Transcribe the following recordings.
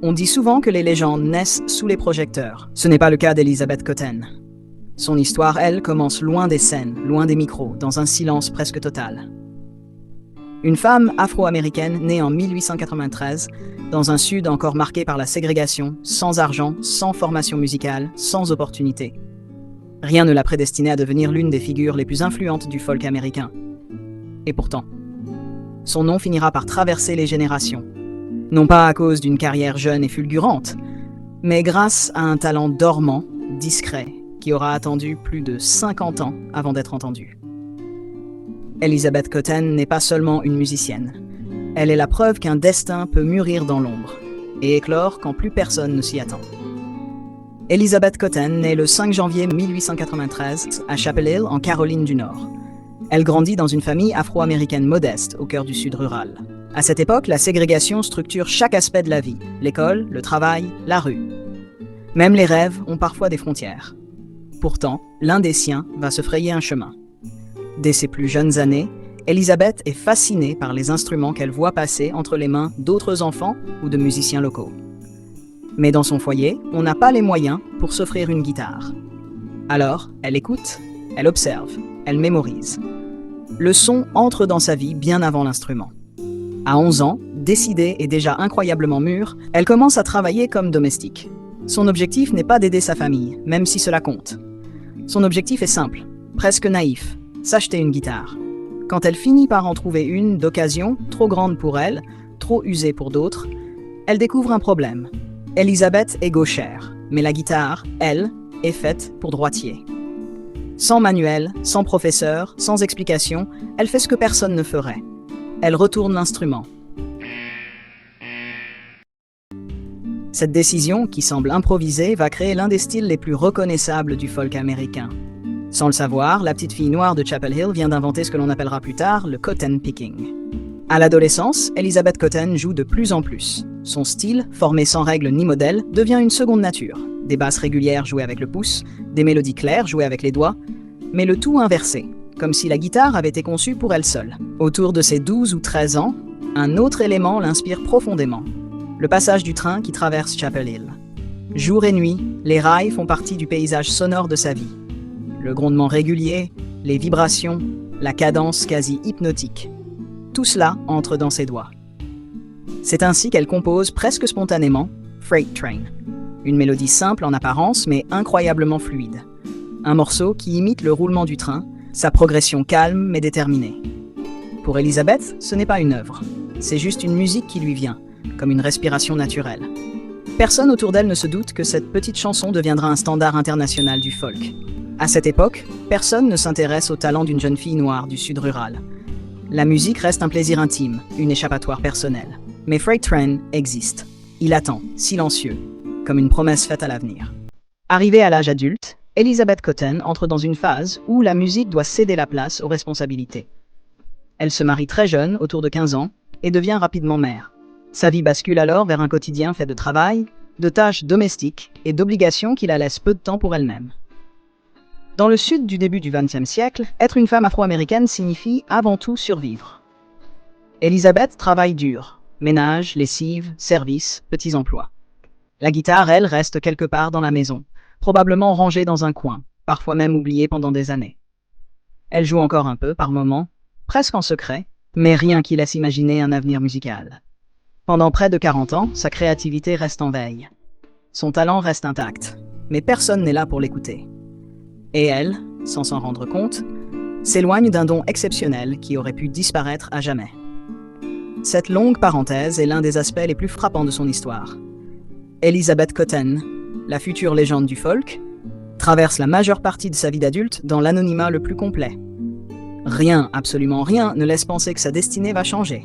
On dit souvent que les légendes naissent sous les projecteurs. Ce n'est pas le cas d'Elizabeth Cotten. Son histoire, elle, commence loin des scènes, loin des micros, dans un silence presque total. Une femme afro-américaine née en 1893, dans un sud encore marqué par la ségrégation, sans argent, sans formation musicale, sans opportunité. Rien ne l'a prédestinée à devenir l'une des figures les plus influentes du folk américain. Et pourtant, son nom finira par traverser les générations. Non pas à cause d'une carrière jeune et fulgurante, mais grâce à un talent dormant, discret, qui aura attendu plus de 50 ans avant d'être entendu. Elizabeth Cotten n'est pas seulement une musicienne. Elle est la preuve qu'un destin peut mûrir dans l'ombre et éclore quand plus personne ne s'y attend. Elizabeth Cotten naît le 5 janvier 1893 à Chapel Hill, en Caroline du Nord. Elle grandit dans une famille afro-américaine modeste au cœur du sud rural. À cette époque, la ségrégation structure chaque aspect de la vie, l'école, le travail, la rue. Même les rêves ont parfois des frontières. Pourtant, l'un des siens va se frayer un chemin. Dès ses plus jeunes années, Elizabeth est fascinée par les instruments qu'elle voit passer entre les mains d'autres enfants ou de musiciens locaux. Mais dans son foyer, on n'a pas les moyens pour s'offrir une guitare. Alors, elle écoute, elle observe, elle mémorise. Le son entre dans sa vie bien avant l'instrument. À 11 ans, décidée et déjà incroyablement mûre, elle commence à travailler comme domestique. Son objectif n'est pas d'aider sa famille, même si cela compte. Son objectif est simple, presque naïf, s'acheter une guitare. Quand elle finit par en trouver une d'occasion, trop grande pour elle, trop usée pour d'autres, elle découvre un problème. Elizabeth est gauchère, mais la guitare, elle, est faite pour droitier. Sans manuel, sans professeur, sans explication, elle fait ce que personne ne ferait. Elle retourne l'instrument. Cette décision, qui semble improvisée, va créer l'un des styles les plus reconnaissables du folk américain. Sans le savoir, la petite fille noire de Chapel Hill vient d'inventer ce que l'on appellera plus tard le cotton picking. À l'adolescence, Elizabeth Cotten joue de plus en plus. Son style, formé sans règles ni modèle, devient une seconde nature. Des basses régulières jouées avec le pouce, des mélodies claires jouées avec les doigts, mais le tout inversé, comme si la guitare avait été conçue pour elle seule. Autour de ses 12 ou 13 ans, un autre élément l'inspire profondément. Le passage du train qui traverse Chapel Hill. Jour et nuit, les rails font partie du paysage sonore de sa vie. Le grondement régulier, les vibrations, la cadence quasi hypnotique. Tout cela entre dans ses doigts. C'est ainsi qu'elle compose presque spontanément Freight Train. Une mélodie simple en apparence, mais incroyablement fluide. Un morceau qui imite le roulement du train, sa progression calme mais déterminée. Pour Elizabeth, ce n'est pas une œuvre. C'est juste une musique qui lui vient, comme une respiration naturelle. Personne autour d'elle ne se doute que cette petite chanson deviendra un standard international du folk. À cette époque, personne ne s'intéresse au talent d'une jeune fille noire du sud rural. La musique reste un plaisir intime, une échappatoire personnelle. Mais Freight Train existe. Il attend, silencieux, comme une promesse faite à l'avenir. Arrivée à l'âge adulte, Elizabeth Cotten entre dans une phase où la musique doit céder la place aux responsabilités. Elle se marie très jeune, autour de 15 ans, et devient rapidement mère. Sa vie bascule alors vers un quotidien fait de travail, de tâches domestiques et d'obligations qui la laissent peu de temps pour elle-même. Dans le sud du début du XXe siècle, être une femme afro-américaine signifie avant tout survivre. Elizabeth travaille dur, ménage, lessive, service, petits emplois. La guitare, elle, reste quelque part dans la maison, probablement rangée dans un coin, parfois même oubliée pendant des années. Elle joue encore un peu, par moments, presque en secret, mais rien qui laisse imaginer un avenir musical. Pendant près de 40 ans, sa créativité reste en veille. Son talent reste intact, mais personne n'est là pour l'écouter. Et elle, sans s'en rendre compte, s'éloigne d'un don exceptionnel qui aurait pu disparaître à jamais. Cette longue parenthèse est l'un des aspects les plus frappants de son histoire. Elizabeth Cotten, la future légende du folk, traverse la majeure partie de sa vie d'adulte dans l'anonymat le plus complet. Rien, absolument rien, ne laisse penser que sa destinée va changer.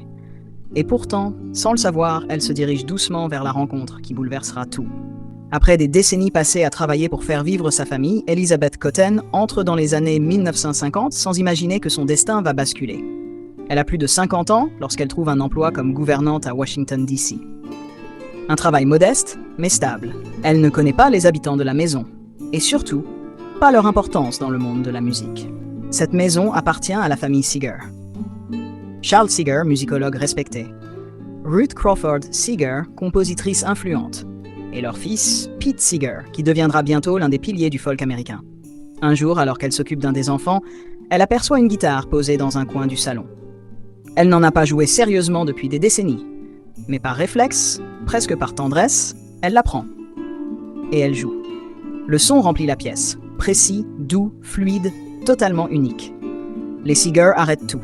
Et pourtant, sans le savoir, elle se dirige doucement vers la rencontre qui bouleversera tout. Après des décennies passées à travailler pour faire vivre sa famille, Elizabeth Cotten entre dans les années 1950 sans imaginer que son destin va basculer. Elle a plus de 50 ans lorsqu'elle trouve un emploi comme gouvernante à Washington, D.C. Un travail modeste, mais stable. Elle ne connaît pas les habitants de la maison. Et surtout, pas leur importance dans le monde de la musique. Cette maison appartient à la famille Seeger. Charles Seeger, musicologue respecté. Ruth Crawford Seeger, compositrice influente, et leur fils, Pete Seeger, qui deviendra bientôt l'un des piliers du folk américain. Un jour, alors qu'elle s'occupe d'un des enfants, elle aperçoit une guitare posée dans un coin du salon. Elle n'en a pas joué sérieusement depuis des décennies, mais par réflexe, presque par tendresse, elle la prend. Et elle joue. Le son remplit la pièce, précis, doux, fluide, totalement unique. Les Seeger arrêtent tout.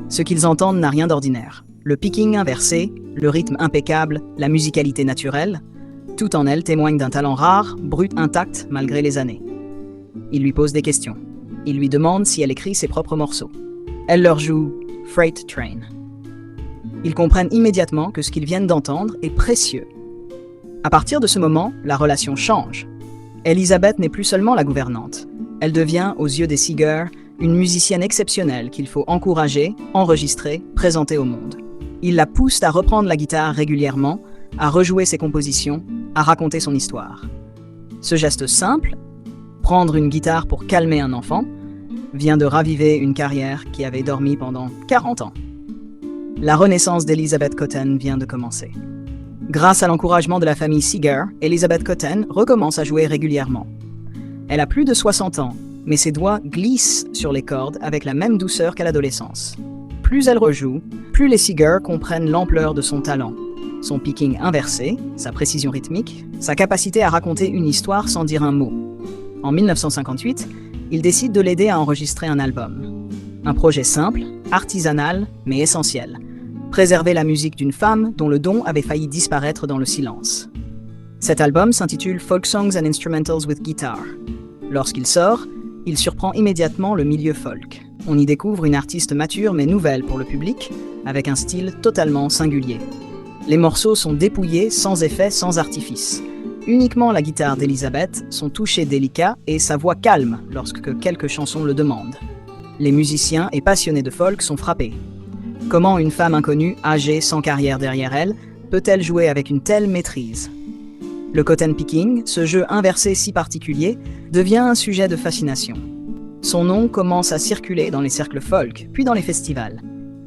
Ce qu'ils entendent n'a rien d'ordinaire. Le picking inversé, le rythme impeccable, la musicalité naturelle, tout en elle témoigne d'un talent rare, brut, intact malgré les années. Ils lui posent des questions. Ils lui demandent si elle écrit ses propres morceaux. Elle leur joue Freight Train. Ils comprennent immédiatement que ce qu'ils viennent d'entendre est précieux. À partir de ce moment, la relation change. Elizabeth n'est plus seulement la gouvernante. Elle devient, aux yeux des Seeger, une musicienne exceptionnelle qu'il faut encourager, enregistrer, présenter au monde. Ils la poussent à reprendre la guitare régulièrement, à rejouer ses compositions, à raconter son histoire. Ce geste simple, prendre une guitare pour calmer un enfant, vient de raviver une carrière qui avait dormi pendant 40 ans. La renaissance d'Elizabeth Cotten vient de commencer. Grâce à l'encouragement de la famille Seeger, Elizabeth Cotten recommence à jouer régulièrement. Elle a plus de 60 ans, mais ses doigts glissent sur les cordes avec la même douceur qu'à l'adolescence. Plus elle rejoue, plus les Seeger comprennent l'ampleur de son talent. Son picking inversé, sa précision rythmique, sa capacité à raconter une histoire sans dire un mot. En 1958, ils décident de l'aider à enregistrer un album. Un projet simple, artisanal, mais essentiel. Préserver la musique d'une femme dont le don avait failli disparaître dans le silence. Cet album s'intitule Folk Songs and Instrumentals with Guitar. Lorsqu'il sort, il surprend immédiatement le milieu folk. On y découvre une artiste mature mais nouvelle pour le public, avec un style totalement singulier. Les morceaux sont dépouillés, sans effet, sans artifice. Uniquement la guitare d'Elizabeth, son toucher délicat et sa voix calme lorsque quelques chansons le demandent. Les musiciens et passionnés de folk sont frappés. Comment une femme inconnue, âgée, sans carrière derrière elle, peut-elle jouer avec une telle maîtrise? Le cotton picking, ce jeu inversé si particulier, devient un sujet de fascination. Son nom commence à circuler dans les cercles folk, puis dans les festivals.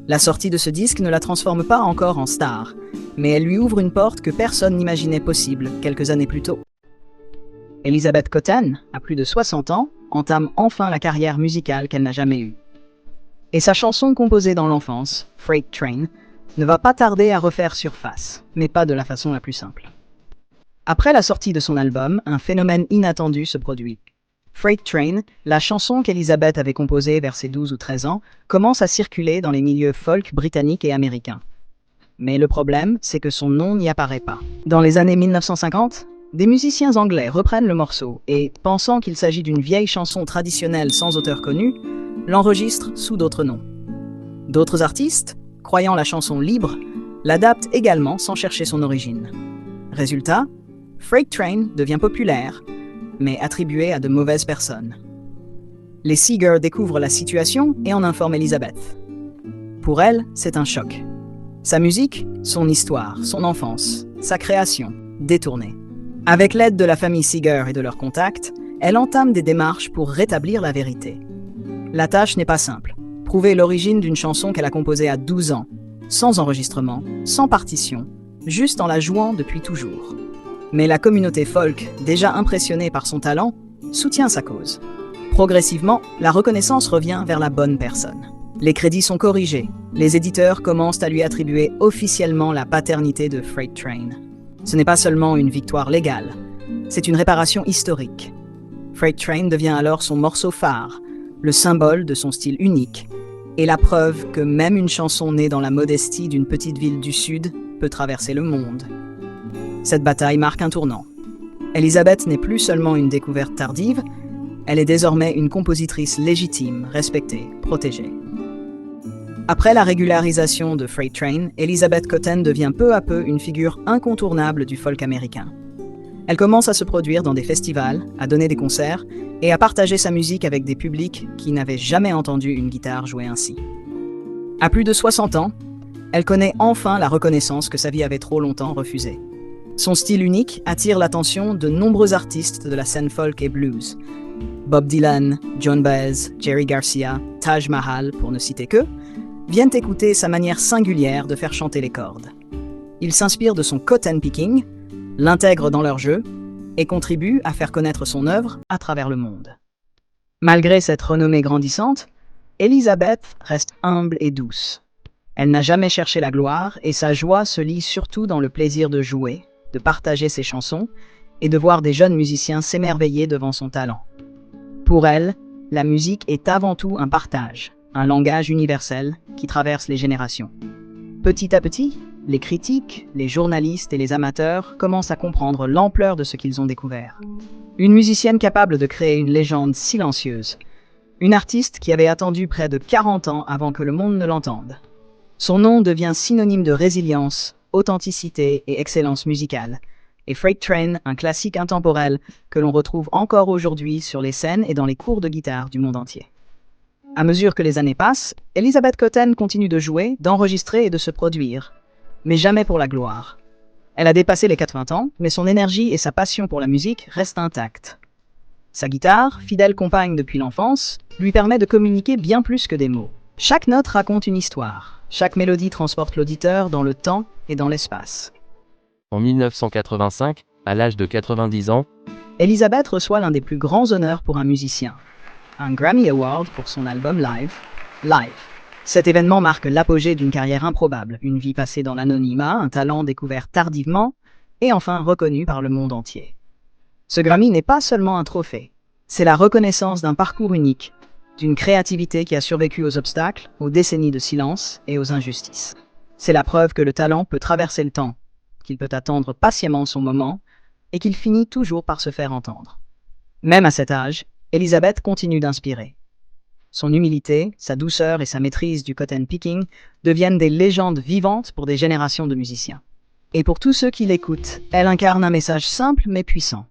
La sortie de ce disque ne la transforme pas encore en star, mais elle lui ouvre une porte que personne n'imaginait possible quelques années plus tôt. Elizabeth Cotten, à plus de 60 ans, entame enfin la carrière musicale qu'elle n'a jamais eue. Et sa chanson composée dans l'enfance, Freight Train, ne va pas tarder à refaire surface, mais pas de la façon la plus simple. Après la sortie de son album, un phénomène inattendu se produit. Freight Train, la chanson qu'Elizabeth avait composée vers ses 12 ou 13 ans, commence à circuler dans les milieux folk britanniques et américains. Mais le problème, c'est que son nom n'y apparaît pas. Dans les années 1950, des musiciens anglais reprennent le morceau et, pensant qu'il s'agit d'une vieille chanson traditionnelle sans auteur connu, l'enregistrent sous d'autres noms. D'autres artistes, croyant la chanson libre, l'adaptent également sans chercher son origine. Résultat, Freight Train devient populaire, mais attribué à de mauvaises personnes. Les Seeger découvrent la situation et en informent Elizabeth. Pour elle, c'est un choc. Sa musique, son histoire, son enfance, sa création, détournée. Avec l'aide de la famille Seeger et de leurs contacts, elle entame des démarches pour rétablir la vérité. La tâche n'est pas simple. Prouver l'origine d'une chanson qu'elle a composée à 12 ans, sans enregistrement, sans partition, juste en la jouant depuis toujours. Mais la communauté folk, déjà impressionnée par son talent, soutient sa cause. Progressivement, la reconnaissance revient vers la bonne personne. Les crédits sont corrigés. Les éditeurs commencent à lui attribuer officiellement la paternité de Freight Train. Ce n'est pas seulement une victoire légale, c'est une réparation historique. Freight Train devient alors son morceau phare, le symbole de son style unique, et la preuve que même une chanson née dans la modestie d'une petite ville du Sud peut traverser le monde. Cette bataille marque un tournant. Elizabeth n'est plus seulement une découverte tardive, elle est désormais une compositrice légitime, respectée, protégée. Après la régularisation de Freight Train, Elizabeth Cotten devient peu à peu une figure incontournable du folk américain. Elle commence à se produire dans des festivals, à donner des concerts et à partager sa musique avec des publics qui n'avaient jamais entendu une guitare jouer ainsi. À plus de 60 ans, elle connaît enfin la reconnaissance que sa vie avait trop longtemps refusée. Son style unique attire l'attention de nombreux artistes de la scène folk et blues. Bob Dylan, Joan Baez, Jerry Garcia, Taj Mahal, pour ne citer qu'eux, viennent écouter sa manière singulière de faire chanter les cordes. Ils s'inspirent de son cotton picking, l'intègrent dans leur jeu et contribuent à faire connaître son œuvre à travers le monde. Malgré cette renommée grandissante, Elizabeth reste humble et douce. Elle n'a jamais cherché la gloire et sa joie se lie surtout dans le plaisir de jouer, de partager ses chansons et de voir des jeunes musiciens s'émerveiller devant son talent. Pour elle, la musique est avant tout un partage, un langage universel qui traverse les générations. Petit à petit, les critiques, les journalistes et les amateurs commencent à comprendre l'ampleur de ce qu'ils ont découvert. Une musicienne capable de créer une légende silencieuse. Une artiste qui avait attendu près de 40 ans avant que le monde ne l'entende. Son nom devient synonyme de résilience, authenticité et excellence musicale. Et Freight Train, un classique intemporel que l'on retrouve encore aujourd'hui sur les scènes et dans les cours de guitare du monde entier. À mesure que les années passent, Elizabeth Cotten continue de jouer, d'enregistrer et de se produire. Mais jamais pour la gloire. Elle a dépassé les 80 ans, mais son énergie et sa passion pour la musique restent intactes. Sa guitare, fidèle compagne depuis l'enfance, lui permet de communiquer bien plus que des mots. Chaque note raconte une histoire. Chaque mélodie transporte l'auditeur dans le temps et dans l'espace. En 1985, à l'âge de 90 ans, Elizabeth reçoit l'un des plus grands honneurs pour un musicien. Un Grammy Award pour son album Live. Cet événement marque l'apogée d'une carrière improbable, une vie passée dans l'anonymat, un talent découvert tardivement et enfin reconnu par le monde entier. Ce Grammy n'est pas seulement un trophée, c'est la reconnaissance d'un parcours unique, d'une créativité qui a survécu aux obstacles, aux décennies de silence et aux injustices. C'est la preuve que le talent peut traverser le temps, qu'il peut attendre patiemment son moment et qu'il finit toujours par se faire entendre. Même à cet âge, Elizabeth continue d'inspirer. Son humilité, sa douceur et sa maîtrise du cotton picking deviennent des légendes vivantes pour des générations de musiciens. Et pour tous ceux qui l'écoutent, elle incarne un message simple mais puissant.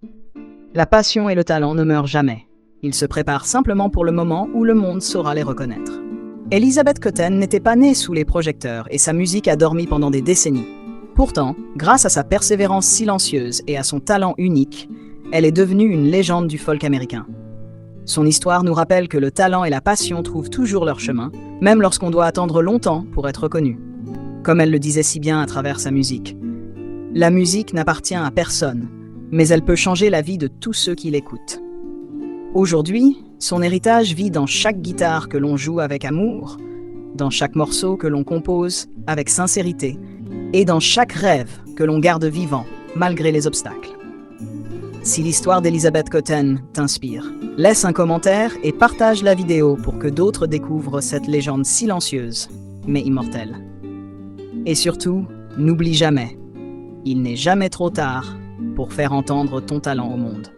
La passion et le talent ne meurent jamais. Ils se préparent simplement pour le moment où le monde saura les reconnaître. Elizabeth Cotten n'était pas née sous les projecteurs et sa musique a dormi pendant des décennies. Pourtant, grâce à sa persévérance silencieuse et à son talent unique, elle est devenue une légende du folk américain. Son histoire nous rappelle que le talent et la passion trouvent toujours leur chemin, même lorsqu'on doit attendre longtemps pour être reconnu. Comme elle le disait si bien à travers sa musique. La musique n'appartient à personne, mais elle peut changer la vie de tous ceux qui l'écoutent. Aujourd'hui, son héritage vit dans chaque guitare que l'on joue avec amour, dans chaque morceau que l'on compose avec sincérité, et dans chaque rêve que l'on garde vivant, malgré les obstacles. Si l'histoire d'Elizabeth Cotten t'inspire, laisse un commentaire et partage la vidéo pour que d'autres découvrent cette légende silencieuse, mais immortelle. Et surtout, n'oublie jamais, il n'est jamais trop tard pour faire entendre ton talent au monde.